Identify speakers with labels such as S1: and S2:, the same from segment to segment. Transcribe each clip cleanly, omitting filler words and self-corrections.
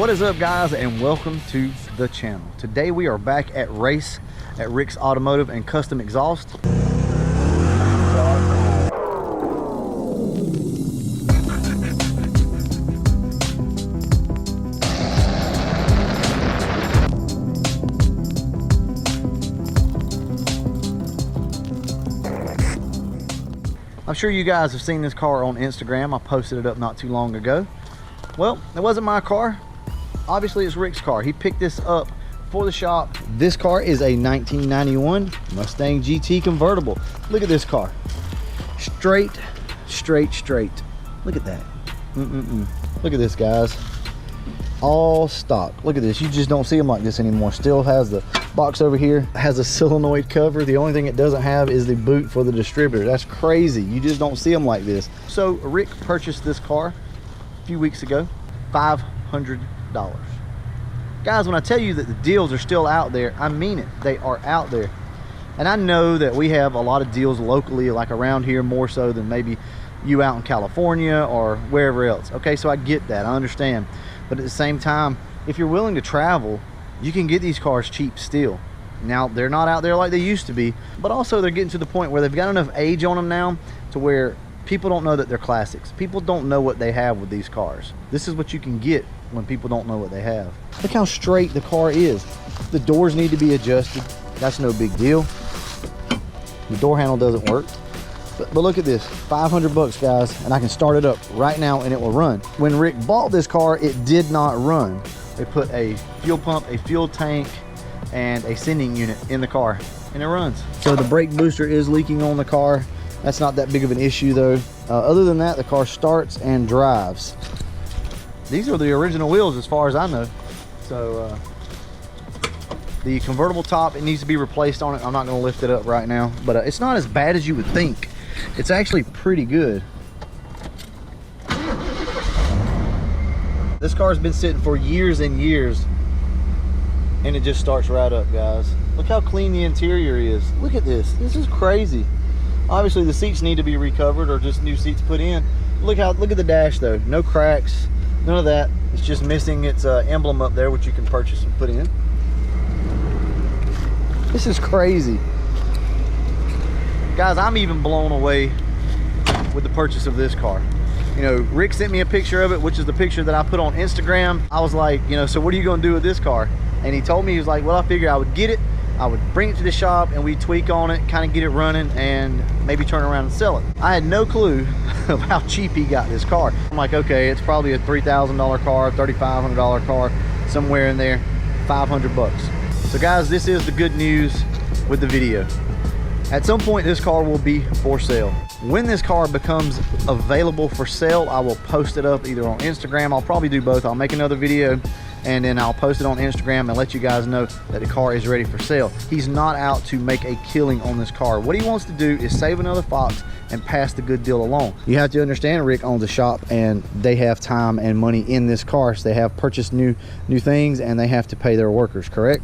S1: What is up, guys, and welcome to the channel. Today we are back at race at Rick's Automotive and Custom Exhaust. I'm sure you guys have seen this car on Instagram. I posted it up not too long ago. Well, it wasn't my car. Obviously, it's Rick's car. He picked this up for the shop. This car is a 1991 Mustang GT convertible. Look at this car. Straight. Look at that. Look at this, guys. All stock. Look at this. You just don't see them like this anymore. Still has the box over here. Has a solenoid cover. The only thing it doesn't have is the boot for the distributor. That's crazy. You just don't see them like this. So Rick purchased this car a few weeks ago. $500. Guys, when I tell you that the deals are still out there, I mean it. They are out there. And I know that we have a lot of deals locally, like around here, more so than maybe you out in California or wherever else. Okay, so I get that. I understand. But at the same time, if you're willing to travel, you can get these cars cheap still. Now, they're not out there like they used to be, but also they're getting to the point where they've got enough age on them now to where people don't know that they're classics. People don't know what they have with these cars. This is what you can get when people don't know what they have. Look how straight the car is. The doors need to be adjusted. That's no big deal. The door handle doesn't work. But look at this, 500 bucks, guys, and I can start it up right now and it will run. When Rick bought this car, it did not run. They put a fuel pump, a fuel tank, and a sending unit in the car, and it runs. So the brake booster is leaking on the car. That's not that big of an issue though. Other than that, the car starts and drives. These are the original wheels as far as I know. So the convertible top, it needs to be replaced on it. I'm not gonna lift it up right now, but it's not as bad as you would think. It's actually pretty good. This car's been sitting for years and years, and it just starts right up, guys. Look how clean the interior is. Look at this. This is crazy. Obviously, the seats need to be recovered or just new seats put in. Look at the dash though. No cracks, none of that. It's just missing its emblem up there, which you can purchase and put in. This is crazy. Guys, I'm even blown away with the purchase of this car. You know, Rick sent me a picture of it, which is the picture that I put on Instagram. I was like, you know, so what are you gonna do with this car? And he told me, he was like, well, I figured I would get it, I would bring it to the shop and we tweak on it, kind of get it running and maybe turn around and sell it. I had no clue of how cheap he got this car. I'm like, okay, it's probably a $3,000 car, $3,500 car, somewhere in there, 500 bucks. So guys, this is the good news with the video. At some point, this car will be for sale. When this car becomes available for sale, I will post it up either on Instagram. I'll probably do both. I'll make another video and then I'll post it on Instagram and let you guys know that the car is ready for sale. He's not out to make a killing on this car. What he wants to do is save another Fox and pass the good deal along. You have to understand, Rick owns a shop and they have time and money in this car. So they have purchased new things and they have to pay their workers, correct?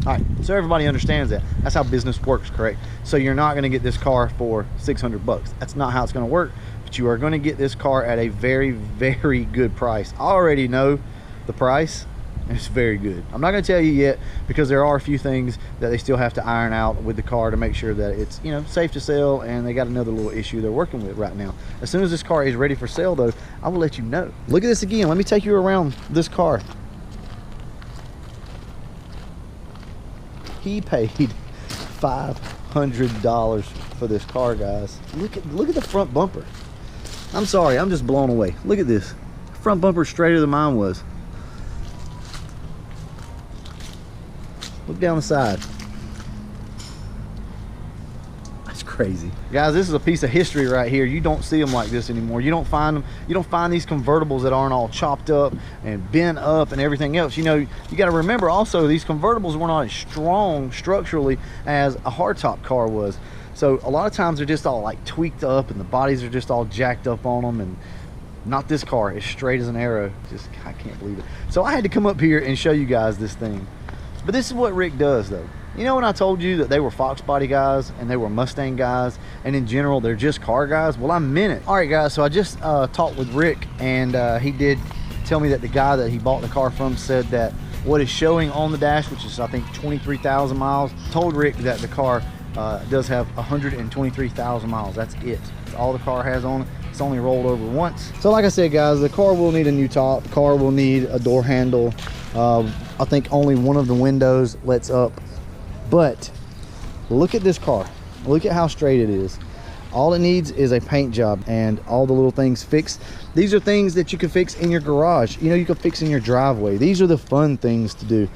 S1: All right, so everybody understands that. That's how business works, correct? So you're not gonna get this car for 600 bucks. That's not how it's gonna work, but you are gonna get this car at a very, very good price. I already know the price, and it's very good. I'm not gonna tell you yet because there are a few things that they still have to iron out with the car to make sure that it's, you know, safe to sell, and they got another little issue they're working with right now. As soon as this car is ready for sale though, I will let you know. Look at this again. Let me take you around this car. He paid $500 for this car, guys. Look at the front bumper. I'm sorry, I'm just blown away. Look at this. Front bumper straighter than mine was. Look down the side. That's crazy. Guys, this is a piece of history right here. You don't see them like this anymore. You don't find them. You don't find these convertibles that aren't all chopped up and bent up and everything else. You know, you got to remember also, these convertibles were not as strong structurally as a hardtop car was. So a lot of times they're just all like tweaked up and the bodies are just all jacked up on them, and not this car. It's straight as an arrow. Just, I can't believe it. So I had to come up here and show you guys this thing. But this is what Rick does though. You know, when I told you that they were FOXBODY guys and they were Mustang guys, and in general they're just car guys, well, I meant it. All right guys, so I just talked with Rick, and he did tell me that the guy that he bought the car from said that what is showing on the dash, which is I think 23,000 miles, told Rick that the car does have 123,000 miles. That's it. That's all the car has on it. It's only rolled over once. So like I said, guys, the car will need a new top. The car will need a door handle. I think only one of the windows lets up. But look at this car. Look at how straight it is. All it needs is a paint job and all the little things fixed. These are things that you can fix in your garage. You know, you can fix in your driveway. These are the fun things to do.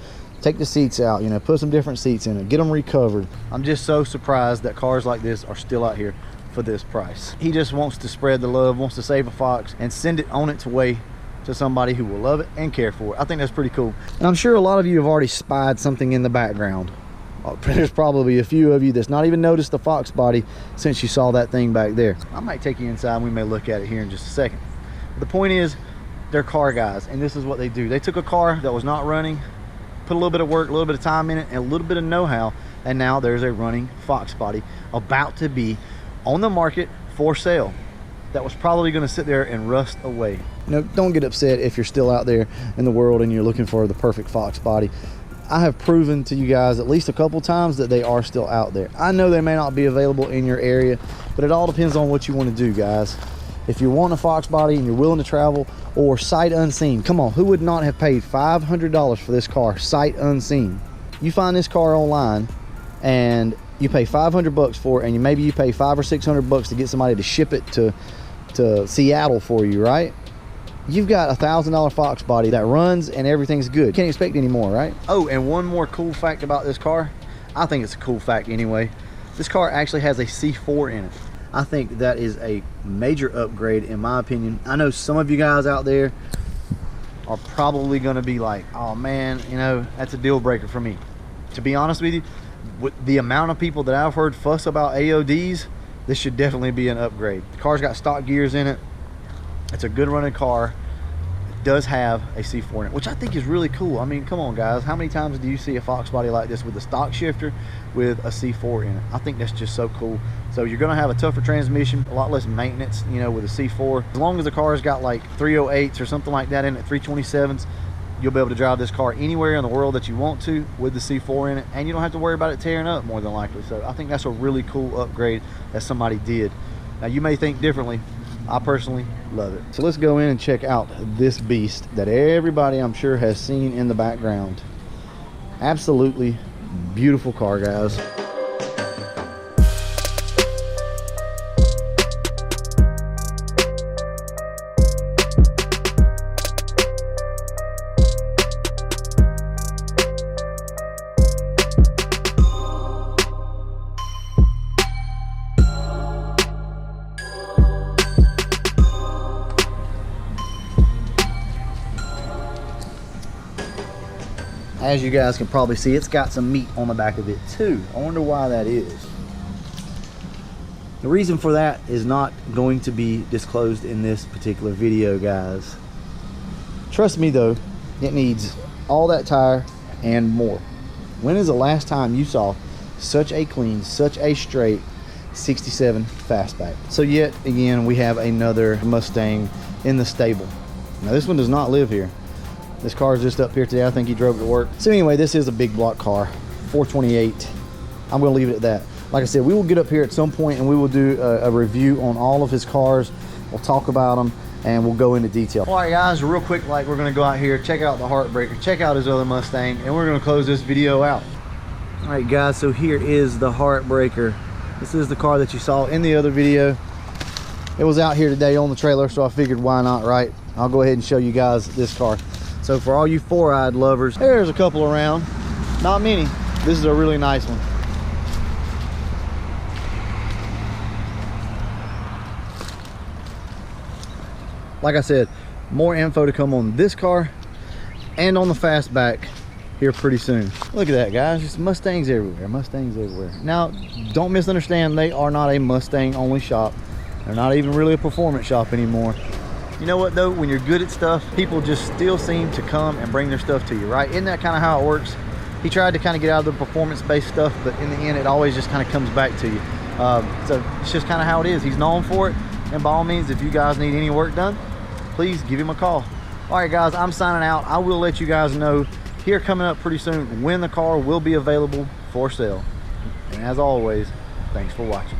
S1: Take the seats out, you know, put some different seats in it, get them recovered. I'm just so surprised that cars like this are still out here for this price. He just wants to spread the love, wants to save a Fox and send it on its way to somebody who will love it and care for it. I think that's pretty cool. And I'm sure a lot of you have already spied something in the background. There's probably a few of you that's not even noticed the Fox body since you saw that thing back there. I might take you inside and we may look at it here in just a second. But the point is, they're car guys, and this is what they do. They took a car that was not running, put a little bit of work, a little bit of time in it, and a little bit of know-how, and now there's a running Fox body about to be on the market for sale that was probably going to sit there and rust away. You know, don't get upset if you're still out there in the world and you're looking for the perfect Fox body. I have proven to you guys at least a couple times that they are still out there. I know they may not be available in your area, but it all depends on what you want to do, guys. If you want a Fox body and you're willing to travel, or sight unseen, come on, who would not have paid $500 for this car sight unseen? You find this car online and you pay 500 bucks for it, and maybe you pay 500 or 600 bucks to get somebody to ship it to Seattle for you, right? You've got $1,000 Fox body that runs and everything's good. Can't expect any more, right? Oh, and one more cool fact about this car. I think it's a cool fact anyway. This car actually has a C4 in it. I think that is a major upgrade in my opinion. I know some of you guys out there are probably gonna be like, oh man, you know, that's a deal breaker for me. To be honest with you, with the amount of people that I've heard fuss about AODs, this should definitely be an upgrade. The car's got stock gears in it. It's a good running car. It does have a C4 in it, which I think is really cool. I mean, come on guys, how many times do you see a Fox body like this with a stock shifter with a C4 in it? I think that's just so cool. So you're gonna have a tougher transmission, a lot less maintenance, you know, with a C4. As long as the car's got like 308s or something like that in it, 327s, you'll be able to drive this car anywhere in the world that you want to with the C4 in it, and you don't have to worry about it tearing up more than likely. So I think that's a really cool upgrade that somebody did. Now you may think differently. I personally love it. So let's go in and check out this beast that everybody I'm sure has seen in the background. Absolutely beautiful car, guys. As you guys can probably see, it's got some meat on the back of it too. I wonder why that is. The reason for that is not going to be disclosed in this particular video, guys. Trust me though, it needs all that tire and more. When is the last time you saw such a clean, such a straight 67 fastback? So yet again, we have another Mustang in the stable. Now this one does not live here. This car is just up here today. I think he drove it to work. So anyway, this is a big block car, 428. I'm gonna leave it at that. Like I said, we will get up here at some point and we will do a review on all of his cars. We'll talk about them and we'll go into detail. All right guys, real quick, like we're gonna go out here, check out the Heartbreaker, check out his other Mustang, and we're gonna close this video out. All right guys, so here is the Heartbreaker. This is the car that you saw in the other video. It was out here today on the trailer, so I figured why not, right? I'll go ahead and show you guys this car. So for all you four-eyed lovers, there's a couple around. Not many. This is a really nice one. Like I said, more info to come on this car and on the fastback here pretty soon. Look at that, guys. Just Mustangs everywhere. Mustangs everywhere. Now, don't misunderstand. They are not a Mustang-only shop. They're not even really a performance shop anymore. You know what though, when you're good at stuff, people just still seem to come and bring their stuff to you, right? Isn't that kind of how it works? He tried to kind of get out of the performance-based stuff, but in the end, it always just kind of comes back to you. So it's just kind of how it is. He's known for it, and by all means, if you guys need any work done, please give him a call. All right, guys, I'm signing out. I will let you guys know here coming up pretty soon when the car will be available for sale. And as always, thanks for watching.